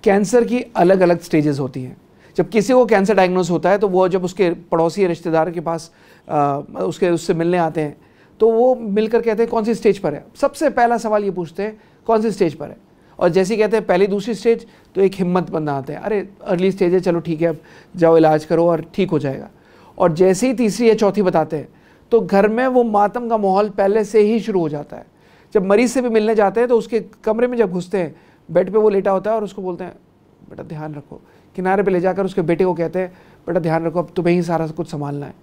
Cancer की अलग अलग स्टेजेस होती हैं। जब किसी को कैंसर डायग्नोस होता है तो वो जब उसके पड़ोसी रिश्तेदार के पास उससे मिलने आते हैं तो वो मिलकर कहते हैं कौन सी स्टेज पर है। सबसे पहला सवाल ये पूछते हैं कौन सी स्टेज पर है, और जैसे ही कहते हैं पहली दूसरी स्टेज तो एक हिम्मत बंदा आते हैं, अरे अर्ली स्टेज है, चलो ठीक है अब जाओ इलाज करो और ठीक हो जाएगा। और जैसे ही तीसरी या चौथी बताते हैं तो घर में वो मातम का माहौल पहले से ही शुरू हो जाता है। जब मरीज से भी मिलने जाते हैं तो उसके कमरे में जब घुसते हैं, बेड पे वो लेटा होता है और उसको बोलते हैं बेटा ध्यान रखो, किनारे पे ले जाकर उसके बेटे को कहते हैं बेटा ध्यान रखो, अब तुम्हें ही सारा कुछ संभालना है।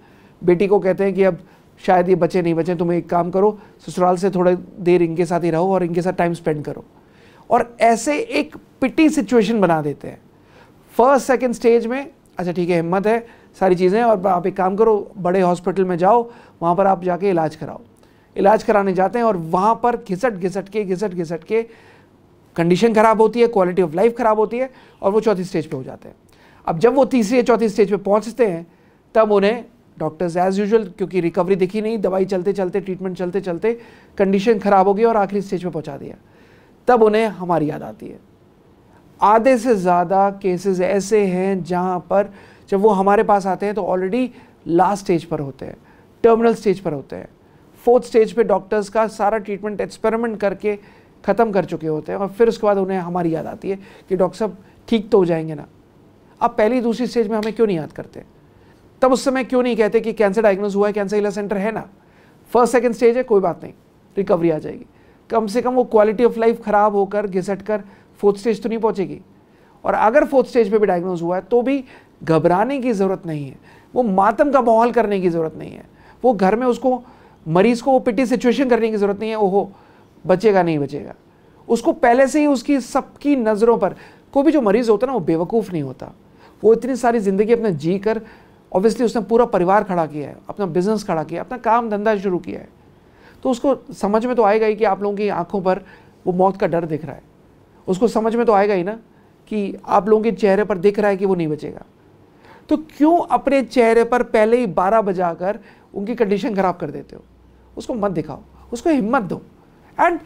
बेटी को कहते हैं कि अब शायद ये बचे नहीं बचे, तुम एक काम करो, ससुराल से थोड़ा देर इनके साथ ही रहो और इनके साथ टाइम स्पेंड करो। और ऐसे एक पिटी सिचुएशन बना देते हैं। फर्स्ट सेकंड स्टेज में अच्छा ठीक है, हिम्मत है, सारी चीज़ें, और आप एक काम करो, बड़े हॉस्पिटल में जाओ, वहाँ पर आप जाके इलाज कराओ। इलाज कराने जाते हैं और वहाँ पर घिसट घिसट के कंडीशन ख़राब होती है, क्वालिटी ऑफ लाइफ ख़राब होती है, और वो चौथी स्टेज पे हो जाते हैं। अब जब वो तीसरी या चौथी स्टेज पे पहुँचते हैं तब उन्हें डॉक्टर्स एज यूजुअल, क्योंकि रिकवरी दिखी नहीं, दवाई चलते चलते ट्रीटमेंट चलते चलते कंडीशन ख़राब हो गई और आखिरी स्टेज पे पहुँचा दिया, तब उन्हें हमारी याद आती है। आधे से ज़्यादा केसेस ऐसे हैं जहाँ पर जब वो हमारे पास आते हैं तो ऑलरेडी लास्ट स्टेज पर होते हैं, टर्मिनल स्टेज पर होते हैं। फोर्थ स्टेज पे डॉक्टर्स का सारा ट्रीटमेंट एक्सपेरिमेंट करके ख़त्म कर चुके होते हैं, और फिर उसके बाद उन्हें हमारी याद आती है कि डॉक्टर साहब ठीक तो हो जाएंगे ना। अब पहली दूसरी स्टेज में हमें क्यों नहीं याद करते? तब उस समय क्यों नहीं कहते कि कैंसर डायग्नोज हुआ है, कैंसर इलाज सेंटर है ना, फर्स्ट सेकंड स्टेज है, कोई बात नहीं, रिकवरी आ जाएगी। कम से कम वो क्वालिटी ऑफ लाइफ ख़राब होकर घिसट कर फोर्थ स्टेज तो नहीं पहुँचेगी। और अगर फोर्थ स्टेज पे भी डायग्नोज हुआ है तो भी घबराने की ज़रूरत नहीं है, वो मातम का माहौल करने की ज़रूरत नहीं है, वो घर में उसको मरीज़ को वो पिटी सिचुएशन करने की ज़रूरत नहीं है, ओहो बचेगा नहीं बचेगा। उसको पहले से ही उसकी सबकी नज़रों पर, कोई भी जो मरीज़ होता है ना वो बेवकूफ़ नहीं होता, वो इतनी सारी ज़िंदगी अपने जी कर, ऑब्वियसली उसने पूरा परिवार खड़ा किया है, अपना बिजनेस खड़ा किया, अपना काम धंधा शुरू किया है, तो उसको समझ में तो आएगा ही कि आप लोगों की आंखों पर वो मौत का डर दिख रहा है। उसको समझ में तो आएगा ही ना कि आप लोगों के चेहरे पर दिख रहा है कि वो नहीं बचेगा। तो क्यों अपने चेहरे पर पहले ही 12 बजाकर उनकी कंडीशन खराब कर देते हो? उसको मत दिखाओ, उसको हिम्मत दो, and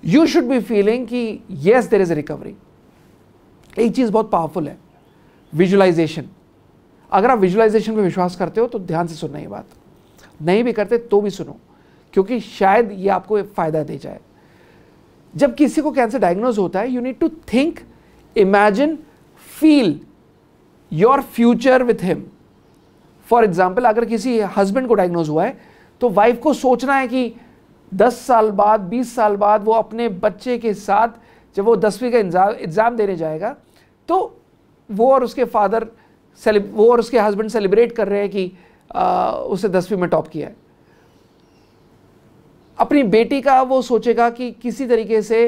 you should be feeling कि yes there is a recovery. एक चीज़ बहुत पावरफुल है, विजुअलाइजेशन। अगर आप विजुअलाइजेशन पे विश्वास करते हो तो ध्यान से सुनना, ये बात नहीं भी करते तो भी सुनो, क्योंकि शायद ये आपको फ़ायदा दे जाए। जब किसी को कैंसर डायग्नोज होता है, you need to think, imagine, feel your future with him. For example, अगर किसी हस्बैंड को डायग्नोज हुआ है तो वाइफ को सोचना है कि 10 साल बाद, 20 साल बाद वो अपने बच्चे के साथ जब वो 10वीं का एग्ज़ाम देने जाएगा तो वो और उसके फादर, वो और उसके हस्बैंड सेलिब्रेट कर रहे हैं कि उसे 10वीं में टॉप किया है। अपनी बेटी का वो सोचेगा कि किसी तरीके से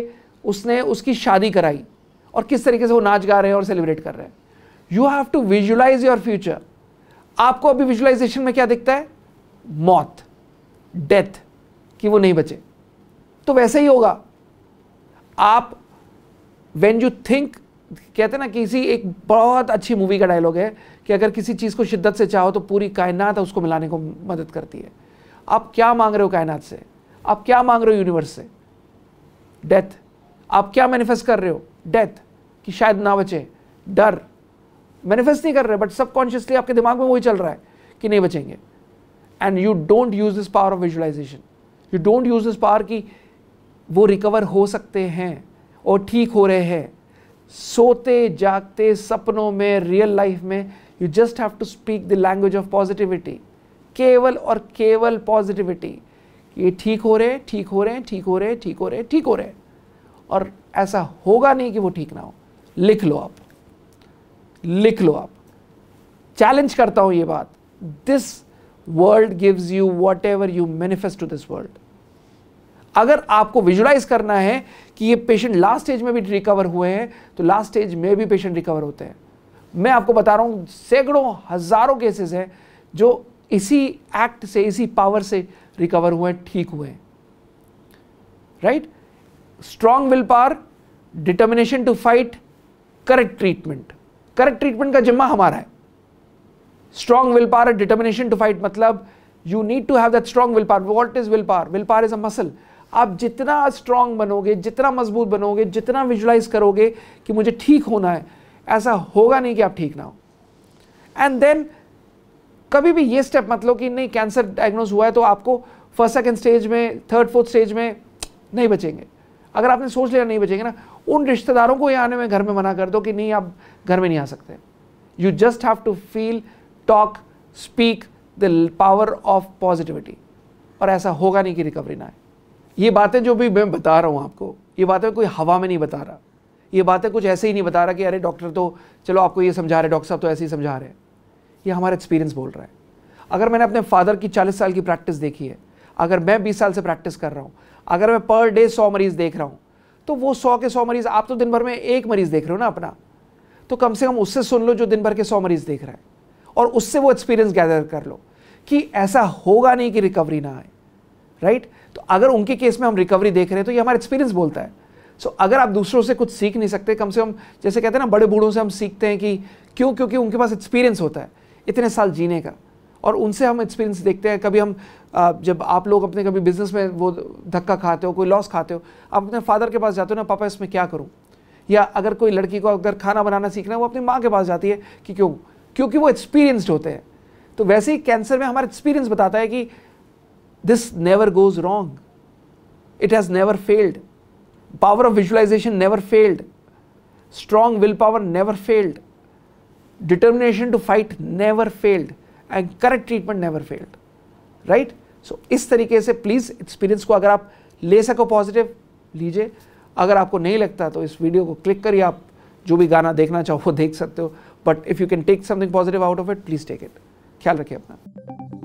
उसने उसकी शादी कराई और किस तरीके से वो नाच गा रहे हैं और सेलिब्रेट कर रहे हैं। You have to visualise your future. आपको अभी विजुअलाइजेशन में क्या दिखता है? मौत, डेथ, कि वो नहीं बचे। तो वैसे ही होगा। आप व्हेन यू थिंक, कहते हैं ना, किसी एक बहुत अच्छी मूवी का डायलॉग है कि अगर किसी चीज़ को शिद्दत से चाहो तो पूरी कायनात उसको मिलाने को मदद करती है। आप क्या मांग रहे हो कायनात से? आप क्या मांग रहे हो यूनिवर्स से? डेथ। आप क्या मैनिफेस्ट कर रहे हो? डेथ, कि शायद ना बचे। डर मैनिफेस्ट नहीं कर रहे, बट सबकॉन्शियसली आपके दिमाग में वही चल रहा है कि नहीं बचेंगे। And you don't use this power of visualisation, you don't use this power कि वो रिकवर हो सकते हैं और ठीक हो रहे हैं। सोते जागते सपनों में, रियल लाइफ में, you just have to speak the language of positivity, केवल और केवल पॉजिटिविटी। ये ठीक हो रहे, ठीक हो रहे, ठीक हो रहे, ठीक हो रहे, ठीक हो रहे। और ऐसा होगा नहीं कि वो ठीक ना हो। लिख लो आप, लिख लो आप। चैलेंज करता हूं ये बात, this world gives you whatever you manifest to this world. अगर आपको विजुलाइज करना है कि ये पेशेंट लास्ट स्टेज में भी रिकवर हुए हैं तो लास्ट स्टेज में भी पेशेंट रिकवर होते हैं। मैं आपको बता रहा हूं, सैकड़ों हजारों केसेस हैं जो इसी एक्ट से, इसी पावर से रिकवर हुए, ठीक हुए। Right? Strong will power, determination to fight, correct treatment. Correct treatment का जिम्मा हमारा है। Strong will power, determination to fight, मतलब you need to have that strong will power. What is will power? Will power is a muscle. आप जितना strong बनोगे, जितना मजबूत बनोगे, जितना विजुलाइज करोगे कि मुझे ठीक होना है, ऐसा होगा नहीं कि आप ठीक ना हो। एंड देन कभी भी ये स्टेप मत लो कि नहीं कैंसर डायग्नोज हुआ है तो आपको फर्स्ट सेकंड स्टेज में, थर्ड फोर्थ स्टेज में नहीं बचेंगे। अगर आपने सोच लिया नहीं बचेंगे ना, उन रिश्तेदारों को यहाँ आने में घर में मना कर दो कि नहीं आप घर में नहीं आ सकते। You just have to feel, talk, speak the power of positivity, और ऐसा होगा नहीं कि रिकवरी ना आए। ये बातें जो भी मैं बता रहा हूँ आपको, ये बातें कोई हवा में नहीं बता रहा, ये बातें कुछ ऐसे ही नहीं बता रहा कि अरे डॉक्टर तो चलो आपको ये समझा रहे, डॉक्टर साहब तो ऐसे ही समझा रहे हैं। ये हमारा एक्सपीरियंस बोल रहा है। अगर मैंने अपने फादर की 40 साल की प्रैक्टिस देखी है, अगर मैं 20 साल से प्रैक्टिस कर रहा हूँ, अगर मैं पर डे 100 मरीज देख रहा हूँ, तो वो 100 के 100 मरीज, आप तो दिन भर में एक मरीज देख रहे हो ना अपना, तो कम से कम उससे सुन लो जो दिन भर के 100 मरीज देख रहा है, और उससे वो एक्सपीरियंस गैदर कर लो कि ऐसा होगा नहीं कि रिकवरी ना आए, राइट। तो अगर उनके केस में हम रिकवरी देख रहे हैं तो ये हमारा एक्सपीरियंस बोलता है। सो अगर आप दूसरों से कुछ सीख नहीं सकते, कम से कम जैसे कहते हैं ना बड़े बूढ़ों से हम सीखते हैं कि क्यों, क्योंकि उनके पास एक्सपीरियंस होता है इतने साल जीने का, और उनसे हम एक्सपीरियंस देखते हैं। कभी हम जब आप लोग अपने कभी बिजनेस में वो धक्का खाते हो, कोई लॉस खाते हो, आप अपने फादर के पास जाते हो ना, पापा इसमें क्या करूं, या अगर कोई लड़की को अगर खाना बनाना सीखना है वो अपनी माँ के पास जाती है कि क्यों, क्योंकि वो एक्सपीरियंस्ड होते हैं। तो वैसे ही कैंसर में हमारा एक्सपीरियंस बताता है कि this never goes wrong, it has never failed, power of visualisation never failed, strong will power never failed, determination to fight never failed, and correct treatment never failed, right? So इस तरीके से please experience को अगर आप ले सको positive लीजिए। अगर आपको नहीं लगता तो इस वीडियो को क्लिक करिए, आप जो भी गाना देखना चाहो वो देख सकते हो, but if you can take something positive out of it, please take it. ख्याल रखिए अपना।